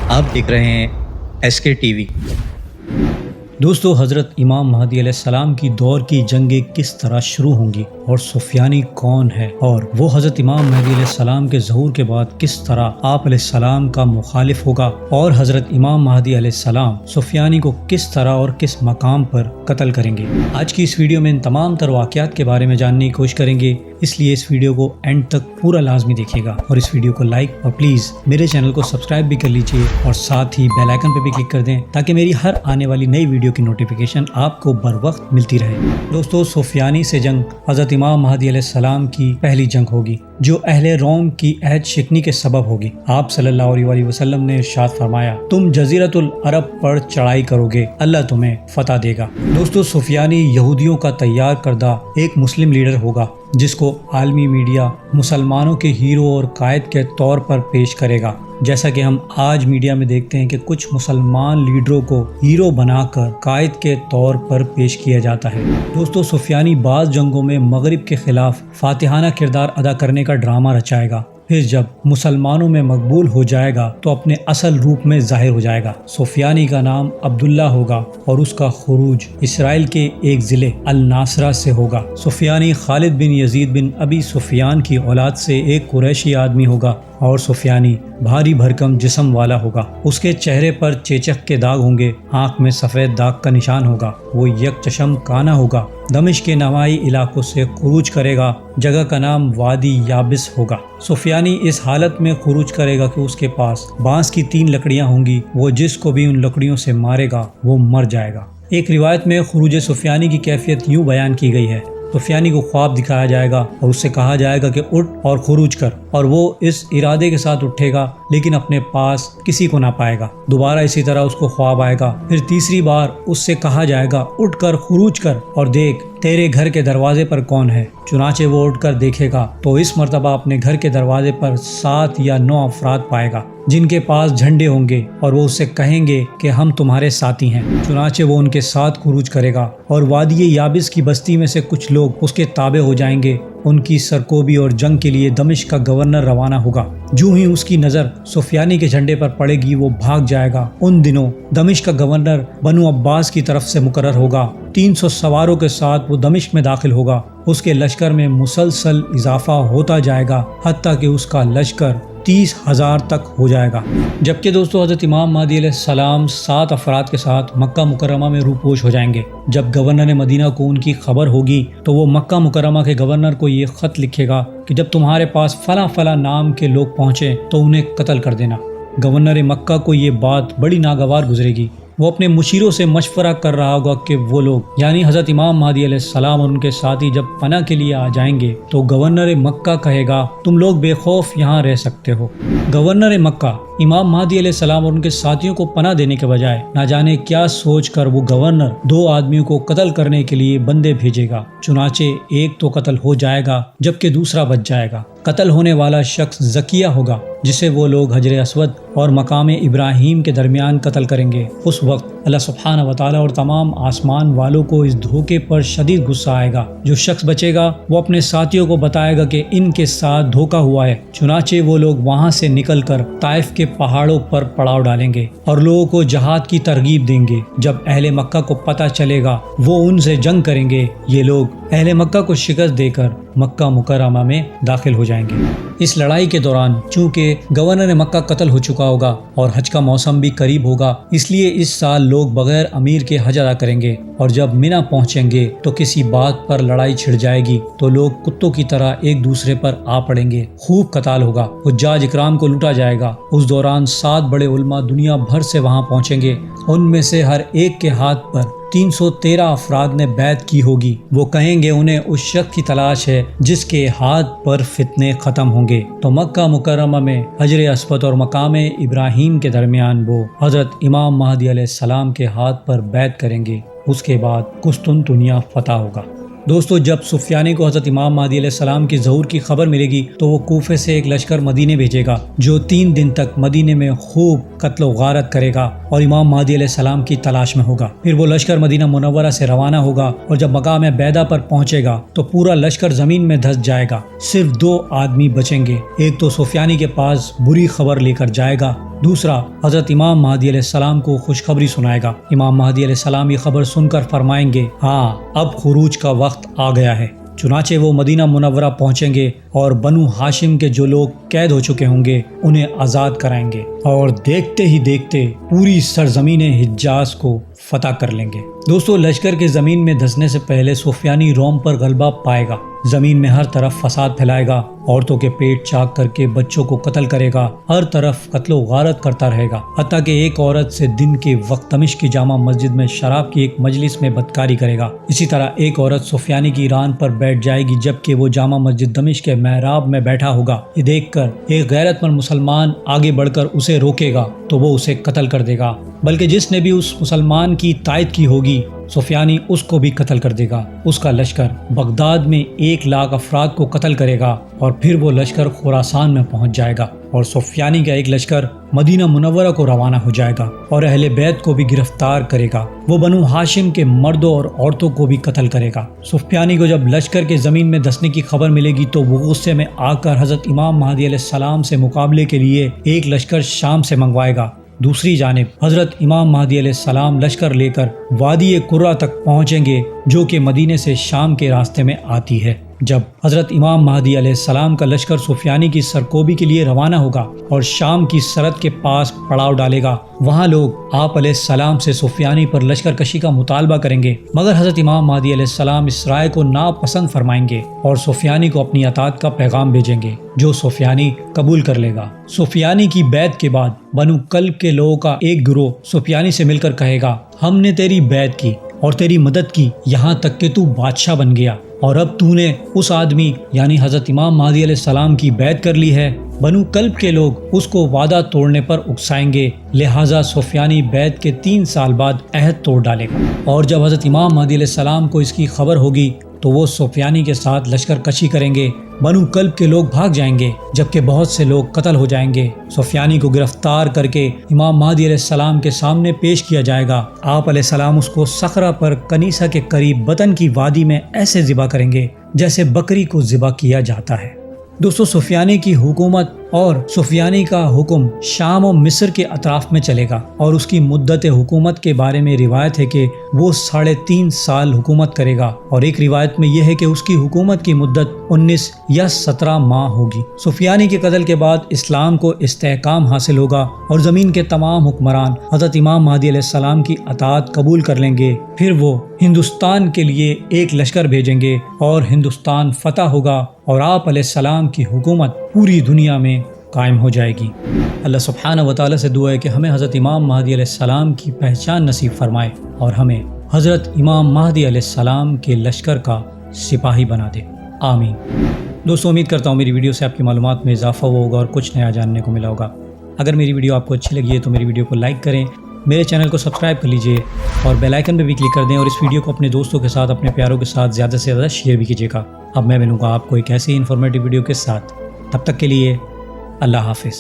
آپ دیکھ رہے ہیں SK TV۔ دوستو، حضرت امام مہدی علیہ السلام کی دور کی جنگیں کس طرح شروع ہوں گی اور سفیانی کون ہے، اور وہ حضرت امام مہدی علیہ السلام کے ظہور کے بعد کس طرح آپ علیہ السلام کا مخالف ہوگا، اور حضرت امام مہدی علیہ السلام سفیانی کو کس طرح اور کس مقام پر قتل کریں گے۔ آج کی اس ویڈیو میں ان تمام تر واقعات کے بارے میں جاننے کی کوشش کریں گے، اس لیے اس ویڈیو کو اینڈ تک پورا لازمی دیکھیے گا، اور اس ویڈیو کو لائک اور پلیز میرے چینل کو سبسکرائب بھی کر لیجئے، اور ساتھ ہی بیل آئیکن پہ بھی کلک کر دیں تاکہ میری ہر آنے والی نئی ویڈیو کی نوٹیفیکیشن آپ کو بر وقت ملتی رہے۔ دوستو، سفیانی سے جنگ حضرت امام مہدی علیہ السلام کی پہلی جنگ ہوگی، جو اہل روم کی عہد شکنی کے سبب ہوگی۔ آپ صلی اللہ علیہ وسلم نے ارشاد فرمایا، تم جزیرۃ العرب پر چڑھائی کرو گے، اللہ تمہیں فتح دے گا۔ دوستو، سفیانی یہودیوں کا تیار کردہ ایک مسلم لیڈر ہوگا، جس کو عالمی میڈیا مسلمانوں کے ہیرو اور قائد کے طور پر پیش کرے گا، جیسا کہ ہم آج میڈیا میں دیکھتے ہیں کہ کچھ مسلمان لیڈروں کو ہیرو بنا کر قائد کے طور پر پیش کیا جاتا ہے۔ دوستو، سفیانی بعض جنگوں میں مغرب کے خلاف فاتحانہ کردار ادا کرنے کا ڈرامہ رچائے گا، پھر جب مسلمانوں میں مقبول ہو جائے گا تو اپنے اصل روپ میں ظاہر ہو جائے گا۔ سفیانی کا نام عبداللہ ہوگا اور اس کا خروج اسرائیل کے ایک ضلع الناصرہ سے ہوگا۔ سفیانی خالد بن یزید بن ابی سفیان کی اولاد سے ایک قریشی آدمی ہوگا، اور سفیانی بھاری بھرکم جسم والا ہوگا۔ اس کے چہرے پر چیچک کے داغ ہوں گے، آنکھ میں سفید داغ کا نشان ہوگا، وہ یک چشم کانا ہوگا۔ دمشق کے نواحی علاقوں سے خروج کرے گا، جگہ کا نام وادی یابس ہوگا۔ سفیانی اس حالت میں خروج کرے گا کہ اس کے پاس بانس کی 3 لکڑیاں ہوں گی، وہ جس کو بھی ان لکڑیوں سے مارے گا وہ مر جائے گا۔ ایک روایت میں خروج سفیانی کی کیفیت یوں بیان کی گئی ہے، سفیانی کو خواب دکھایا جائے گا اور اس سے کہا جائے گا کہ اٹھ اور خروج کر، اور وہ اس ارادے کے ساتھ اٹھے گا لیکن اپنے پاس کسی کو نہ پائے گا۔ دوبارہ اسی طرح اس کو خواب آئے گا، پھر تیسری بار اس سے کہا جائے گا اٹھ کر خروج کر اور دیکھ تیرے گھر کے دروازے پر کون ہے۔ چنانچہ وہ اٹھ کر دیکھے گا تو اس مرتبہ اپنے گھر کے دروازے پر 7 یا 9 افراد پائے گا، جن کے پاس جھنڈے ہوں گے، اور وہ اس سے کہیں گے کہ ہم تمہارے ساتھی ہیں۔ چنانچہ وہ ان کے ساتھ خروج کرے گا، اور وادی یابس کی بستی میں سے کچھ لوگ اس کے تابع ہو جائیں گے۔ ان کی سرکوبی اور جنگ کے لیے دمشق کا گورنر روانہ ہوگا۔ جو ہی اس کی نظر سفیانی کے جھنڈے پر پڑے گی وہ بھاگ جائے گا۔ ان دنوں دمشق کا گورنر بنو عباس کی طرف سے مقرر ہوگا۔ 300 سواروں کے ساتھ وہ دمشق میں داخل ہوگا۔ اس کے لشکر میں مسلسل اضافہ ہوتا جائے گا، حتیٰ کہ اس کا لشکر 30,000 تک ہو جائے گا۔ جبکہ دوستو، حضرت امام مہدی علیہ السلام 7 افراد کے ساتھ مکہ مکرمہ میں روپوش ہو جائیں گے۔ جب گورنر مدینہ کو ان کی خبر ہوگی تو وہ مکہ مکرمہ کے گورنر کو یہ خط لکھے گا کہ جب تمہارے پاس فلاں فلاں نام کے لوگ پہنچے تو انہیں قتل کر دینا۔ گورنر مکہ کو یہ بات بڑی ناگوار گزرے گی۔ وہ اپنے مشیروں سے مشورہ کر رہا ہوگا کہ وہ لوگ یعنی حضرت امام مہدی علیہ السلام اور ان کے ساتھی جب پناہ کے لیے آ جائیں گے تو گورنر مکہ کہے گا تم لوگ بے خوف یہاں رہ سکتے ہو۔ گورنر مکہ امام مہدی علیہ السلام اور ان کے ساتھیوں کو پناہ دینے کے بجائے نہ جانے کیا سوچ کر وہ گورنر 2 آدمیوں کو قتل کرنے کے لیے بندے بھیجے گا۔ چنانچہ ایک تو قتل ہو جائے گا جبکہ دوسرا بچ جائے گا۔ قتل ہونے والا شخص زکیہ ہوگا، جسے وہ لوگ حجر اسود اور مقام ابراہیم کے درمیان قتل کریں گے۔ اس وقت اللہ سبحانہ وتعالی اور تمام آسمان والوں کو اس دھوکے پر شدید غصہ آئے گا۔ جو شخص بچے گا وہ اپنے ساتھیوں کو بتائے گا کہ ان کے ساتھ دھوکہ ہوا ہے۔ چنانچہ وہ لوگ وہاں سے نکل کر طائف کے پہاڑوں پر پڑاؤ ڈالیں گے اور لوگوں کو جہاد کی ترغیب دیں گے۔ جب اہل مکہ کو پتہ چلے گا وہ ان سے جنگ کریں گے۔ یہ لوگ اہل مکہ کو شکست دے کر مکہ مکرمہ میں داخل ہو جائیں گے۔ اس لڑائی کے دوران چونکہ گورنر مکہ قتل ہو چکا ہوگا اور حج کا موسم بھی قریب ہوگا، اس لیے اس سال لوگ بغیر امیر کے حج ادا کریں گے، اور جب منی پہنچیں گے تو کسی بات پر لڑائی چھڑ جائے گی تو لوگ کتوں کی طرح ایک دوسرے پر آ پڑیں گے۔ خوب قتال ہوگا، حجاج اکرام کو لوٹا جائے گا۔ اس دوران 7 بڑے علماء دنیا بھر سے وہاں پہنچیں گے۔ ان میں سے ہر ایک کے ہاتھ پر 313 افراد نے بیعت کی ہوگی۔ وہ کہیں گے انہیں اس شخص کی تلاش ہے جس کے ہاتھ پر فتنے ختم ہوں گے۔ تو مکہ مکرمہ میں حجر اسود اور مقام ابراہیم کے درمیان وہ حضرت امام مہدی علیہ السلام کے ہاتھ پر بیعت کریں گے۔ اس کے بعد قسطنطنیہ فتح ہوگا۔ دوستو جب سفیانی کو حضرت امام مہدی علیہ السلام کی ظہور کی خبر ملے گی تو وہ کوفے سے ایک لشکر مدینے بھیجے گا جو 3 دن تک مدینے میں خوب قتل و غارت کرے گا اور امام مہدی علیہ السلام کی تلاش میں ہوگا۔ پھر وہ لشکر مدینہ منورہ سے روانہ ہوگا اور جب مقام بیدہ پر پہنچے گا تو پورا لشکر زمین میں دھس جائے گا۔ صرف 2 آدمی بچیں گے، ایک تو سفیانی کے پاس بری خبر لے کر جائے گا، دوسرا حضرت امام مہدی علیہ السلام کو خوشخبری سنائے گا۔ امام مہدی علیہ السلام یہ خبر سن کر فرمائیں گے ہاں اب خروج کا وقت آ گیا ہے۔ چنانچہ وہ مدینہ منورہ پہنچیں گے اور بنو ہاشم کے جو لوگ قید ہو چکے ہوں گے انہیں آزاد کرائیں گے اور دیکھتے ہی دیکھتے پوری سرزمین حجاز کو فتح کر لیں گے۔ دوستو لشکر کے زمین میں دھسنے سے پہلے سفیانی روم پر غلبہ پائے گا، زمین میں ہر طرف فساد پھیلائے گا، عورتوں کے پیٹ چاک کر کے بچوں کو قتل کرے گا، ہر طرف قتل و غارت کرتا رہے گا، حتیٰ کہ ایک عورت سے دن کے وقت دمشق کی جامع مسجد میں شراب کی ایک مجلس میں بدکاری کرے گا۔ اسی طرح ایک عورت سفیانی کی ران پر بیٹھ جائے گی جبکہ وہ جامع مسجد دمشق کے محراب میں بیٹھا ہوگا۔ یہ دیکھ کر ایک غیرت مند مسلمان آگے بڑھ کر اسے روکے گا تو وہ اسے قتل کر دے گا، بلکہ جس نے بھی اس مسلمان کی تائید کی ہوگی سفیانی اس کو بھی قتل کر دے گا۔ اس کا لشکر بغداد میں 1 لاکھ افراد کو قتل کرے گا اور پھر وہ لشکر خراسان میں پہنچ جائے گا اور سفیانی کا ایک لشکر مدینہ منورہ کو روانہ ہو جائے گا اور اہل بیت کو بھی گرفتار کرے گا۔ وہ بنو ہاشم کے مردوں اور عورتوں کو بھی قتل کرے گا۔ سفیانی کو جب لشکر کے زمین میں دھسنے کی خبر ملے گی تو وہ غصے میں آ کر حضرت امام مہدی علیہ السلام سے مقابلے کے لیے ایک لشکر شام سے منگوائے گا۔ دوسری جانب حضرت امام مہدی علیہ السلام لشکر لے کر وادی قرہ تک پہنچیں گے جو کہ مدینے سے شام کے راستے میں آتی ہے۔ جب حضرت امام مہدی علیہ السلام کا لشکر سفیانی کی سرکوبی کے لیے روانہ ہوگا اور شام کی سرحد کے پاس پڑاؤ ڈالے گا، وہاں لوگ آپ علیہ السلام سے سفیانی پر لشکر کشی کا مطالبہ کریں گے، مگر حضرت امام مہدی علیہ السلام اس رائے کو ناپسند فرمائیں گے اور سفیانی کو اپنی اطاعت کا پیغام بھیجیں گے جو سفیانی قبول کر لے گا۔ سفیانی کی بیعت کے بعد بنو کلب کے لوگوں کا ایک گروہ سفیانی سے مل کر کہے گا ہم نے تیری بیعت کی اور تیری مدد کی یہاں تک کہ تو بادشاہ بن گیا، اور اب تو نے اس آدمی یعنی حضرت امام مہدی علیہ السلام کی بیعت کر لی ہے۔ بنو کلب کے لوگ اس کو وعدہ توڑنے پر اکسائیں گے، لہٰذا سفیانی بیعت کے 3 سال بعد عہد توڑ ڈالے گا، اور جب حضرت امام مہدی علیہ السلام کو اس کی خبر ہوگی تو وہ سفیانی کے ساتھ لشکر کشی کریں گے۔ بنو کلب کے لوگ بھاگ جائیں گے جبکہ بہت سے لوگ قتل ہو جائیں گے۔ سفیانی کو گرفتار کر کے امام مہدی علیہ السلام کے سامنے پیش کیا جائے گا۔ آپ علیہ السلام اس کو صخرہ پر کنیسہ کے قریب بطن کی وادی میں ایسے ذبح کریں گے جیسے بکری کو ذبح کیا جاتا ہے۔ دوستو سفیانی کی حکومت اور سفیانی کا حکم شام و مصر کے اطراف میں چلے گا، اور اس کی مدت حکومت کے بارے میں روایت ہے کہ وہ 3.5 سال حکومت کرے گا، اور ایک روایت میں یہ ہے کہ اس کی حکومت کی مدت 19 یا 17 ماہ ہوگی۔ سفیانی کے قتل کے بعد اسلام کو استحکام حاصل ہوگا اور زمین کے تمام حکمران حضرت امام مہدی علیہ السلام کی اطاعت قبول کر لیں گے۔ پھر وہ ہندوستان کے لیے ایک لشکر بھیجیں گے اور ہندوستان فتح ہوگا اور آپ علیہ السلام کی حکومت پوری دنیا میں قائم ہو جائے گی۔ اللہ سبحانہ و تعالیٰ سے دعا ہے کہ ہمیں حضرت امام مہدی علیہ السلام کی پہچان نصیب فرمائے اور ہمیں حضرت امام مہدی علیہ السلام کے لشکر کا سپاہی بنا دے، آمین۔ دوستو امید کرتا ہوں میری ویڈیو سے آپ کی معلومات میں اضافہ ہوا ہوگا اور کچھ نیا جاننے کو ملا ہوگا۔ اگر میری ویڈیو آپ کو اچھی لگی ہے تو میری ویڈیو کو لائک کریں، میرے چینل کو سبسکرائب کر لیجئے اور بیل آئیکن پہ بھی کلک کر دیں، اور اس ویڈیو کو اپنے دوستوں کے ساتھ، اپنے پیاروں کے ساتھ زیادہ سے زیادہ شیئر بھی کیجیے گا۔ اب میں ملوں گا آپ کو ایک ایسی انفارمیٹیو ویڈیو کے ساتھ، تب تک کے لیے اللہ حافظ۔